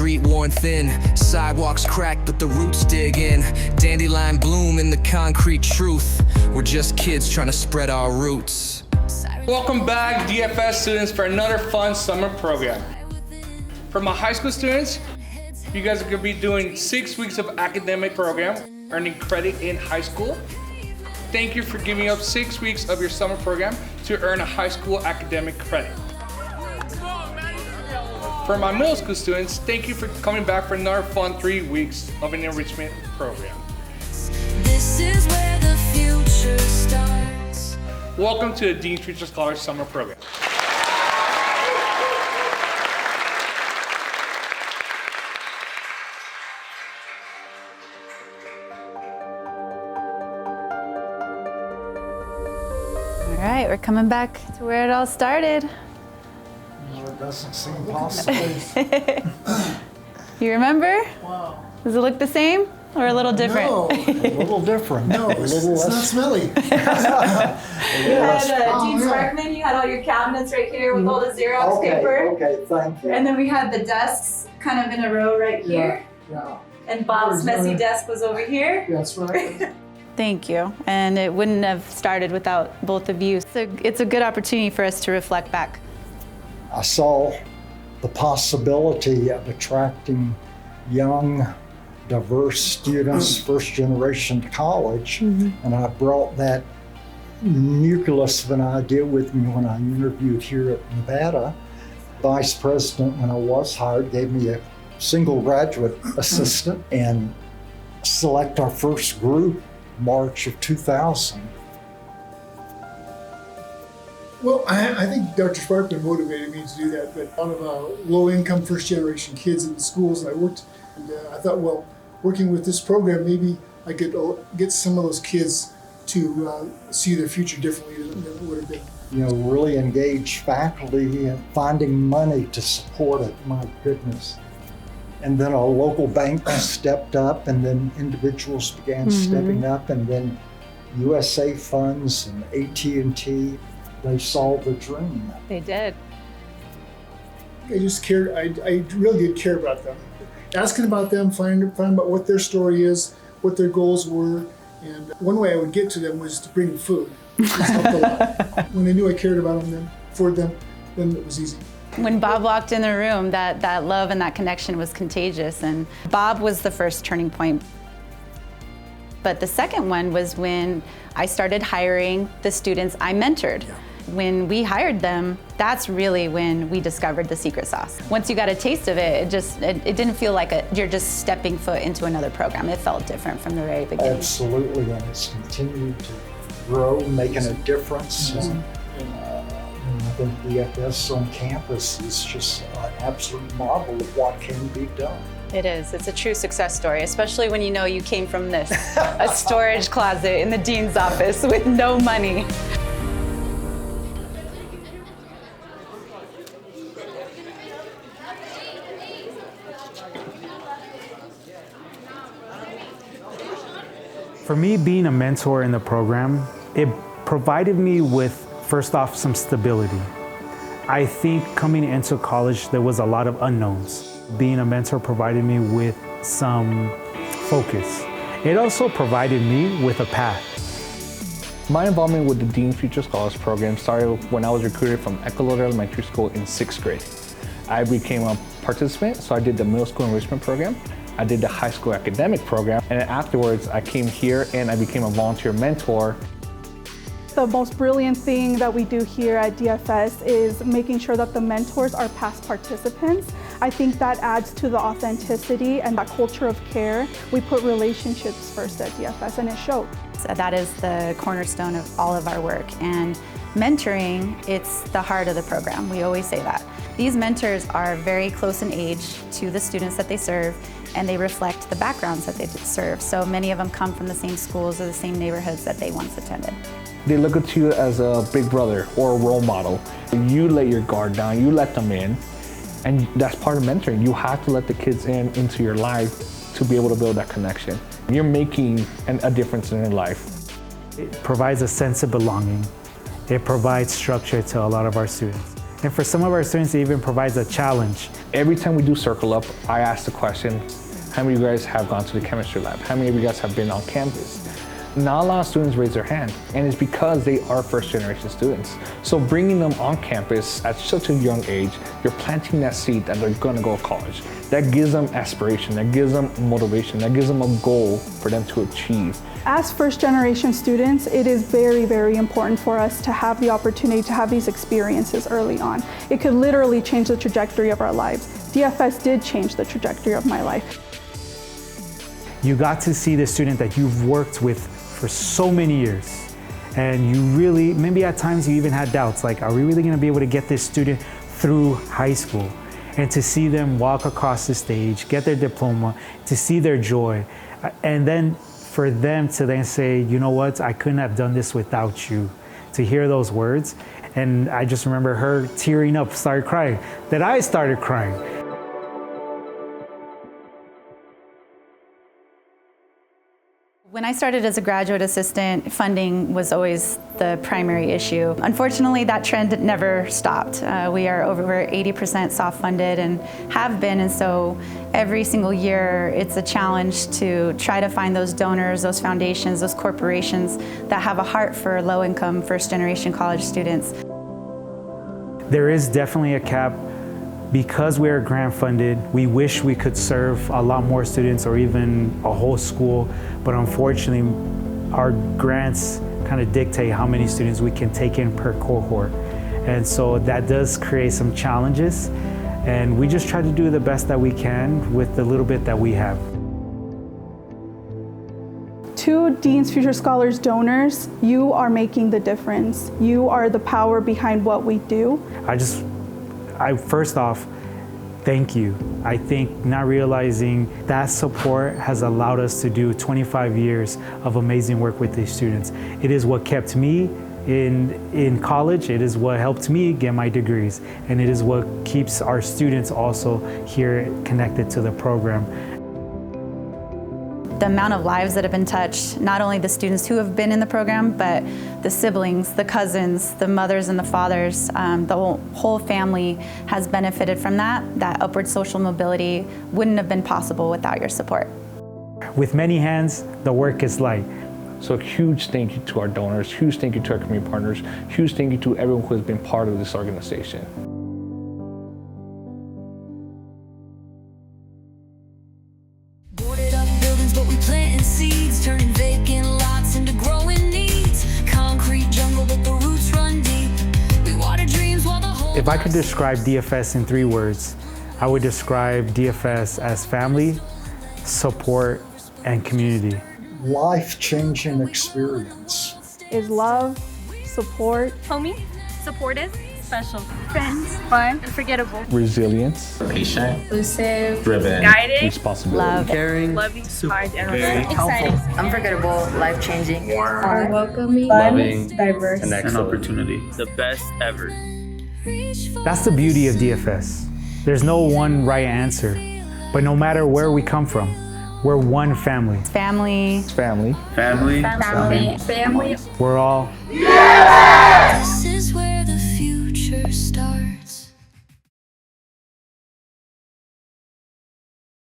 concrete worn thin, sidewalks cracked but the roots dig in. Dandelion bloom in the concrete truth. We're just kids trying to spread our roots. Welcome back, DFS students, for another fun summer program. For my high school students, you guys are going to be doing 6 weeks of academic program, earning credit in high school. Thank you for giving up 6 weeks of your summer program to earn a high school academic credit. For my middle school students, thank you for coming back for another fun 3 weeks of an enrichment program. This is where the future starts. Welcome to the Dean's Future Scholars Summer Program. All right, we're coming back to where it all started. No, it doesn't seem possible. You remember? Wow. Does it look the same or a little different? No, a little different. No, a little it's not less. smelly. You had Dean yeah. Sparkman, you had all your cabinets right here with all the Xerox paper. Okay, thank you. And then we had the desks kind of in a row right here. Yeah, And Bob's messy desk was over here. that's right. Thank you. And it wouldn't have started without both of you. So it's a good opportunity for us to reflect back. I saw the possibility of attracting young, diverse students, first generation to college, and I brought that nucleus of an idea with me when I interviewed here at Nevada. Vice president, when I was hired, gave me a single graduate assistant and select our first group March of 2000. Well, I think Dr. Sparkman motivated me to do that, but a lot of low-income first-generation kids in the schools, and I worked, and I thought, well, working with this program, maybe I could get some of those kids to see their future differently than it would have been. You know, really engaged faculty and finding money to support it, my goodness. And then a local bank stepped up, and then individuals began stepping up, and then USA funds and AT&T, they saw the dream. They did. I just cared, I really did care about them. Asking about them, finding out what their story is, what their goals were, and one way I would get to them was to bring them food. This helped a lot. When they knew I cared about them, for them, then it was easy. When Bob walked in the room, that love and that connection was contagious, and Bob was the first turning point. But the second one was when I started hiring the students I mentored. Yeah. When we hired them, that's really when we discovered the secret sauce. Once you got a taste of it, it didn't feel like you're just stepping foot into another program. It felt different from the very beginning. Absolutely, and it's continued to grow, making a difference. And I think DFS on campus is just an absolute model of what can be done. It is. It's a true success story, especially when you know you came from this, a storage closet in the dean's office with no money. For me, being a mentor in the program, it provided me with, first off, some stability. I think coming into college, there was a lot of unknowns. Being a mentor provided me with some focus. It also provided me with a path. My involvement with the Dean's Future Scholars Program started when I was recruited from Ecolode Elementary School in 6th grade. I became a participant, so I did the middle school enrichment program. I did the high school academic program, and then afterwards I came here and I became a volunteer mentor. The most brilliant thing that we do here at DFS is making sure that the mentors are past participants. I think that adds to the authenticity and that culture of care. We put relationships first at DFS, and it shows. So that is the cornerstone of all of our work. And mentoring, it's the heart of the program. We always say that. These mentors are very close in age to the students that they serve, and they reflect the backgrounds that they serve. So many of them come from the same schools or the same neighborhoods that they once attended. They look at you as a big brother or a role model. You let your guard down, you let them in, and that's part of mentoring. You have to let the kids into your life to be able to build that connection. You're making a difference in their life. It provides a sense of belonging. It provides structure to a lot of our students. And for some of our students, it even provides a challenge. Every time we do Circle Up, I ask the question, how many of you guys have gone to the chemistry lab? How many of you guys have been on campus? Not a lot of students raise their hand, and it's because they are first generation students. So bringing them on campus at such a young age, you're planting that seed that they're gonna go to college. That gives them aspiration, that gives them motivation, that gives them a goal for them to achieve. As first generation students, it is very, very important for us to have the opportunity to have these experiences early on. It could literally change the trajectory of our lives. DFS did change the trajectory of my life. You got to see the student that you've worked with for so many years. And you really, maybe at times you even had doubts, like, are we really gonna be able to get this student through high school? And to see them walk across the stage, get their diploma, to see their joy, and then for them to then say, you know what, I couldn't have done this without you. To hear those words, and I just remember her tearing up, started crying, that I started crying. When I started as a graduate assistant, funding was always the primary issue. Unfortunately, that trend never stopped. We are over 80% soft funded and have been, and so every single year it's a challenge to try to find those donors, those foundations, those corporations that have a heart for low-income, first-generation college students. There is definitely a cap. Because we are grant funded, we wish we could serve a lot more students or even a whole school, but unfortunately our grants kind of dictate how many students we can take in per cohort. And so that does create some challenges, and we just try to do the best that we can with the little bit that we have. To Dean's Future Scholars donors, you are making the difference. You are the power behind what we do. First off, thank you. I think not realizing that support has allowed us to do 25 years of amazing work with these students. It is what kept me in college, it is what helped me get my degrees, and it is what keeps our students also here connected to the program. The amount of lives that have been touched, not only the students who have been in the program, but the siblings, the cousins, the mothers and the fathers, the whole family has benefited from that. That upward social mobility wouldn't have been possible without your support. With many hands, the work is light. So a huge thank you to our donors, huge thank you to our community partners, huge thank you to everyone who has been part of this organization. Boarded up buildings, but we planting seeds, turning vacant lots into growing needs. Concrete jungle, but the roots run deep. We water dreams while the whole. If I could describe DFS in 3 words, I would describe DFS as family, support, and community. Life-changing experience. Is love, support, Homey, supportive, special, friends, fun, unforgettable, Resilience, patient, inclusive, driven, guided, responsibility, Love, caring, loving, kind, and very exciting, unforgettable, life-changing, are welcoming, loving, diverse, and excellent. Opportunity. The best ever. That's the beauty of DFS. There's no one right answer, but no matter where we come from, we're one family. family. family, Family. family, family. We're all This is where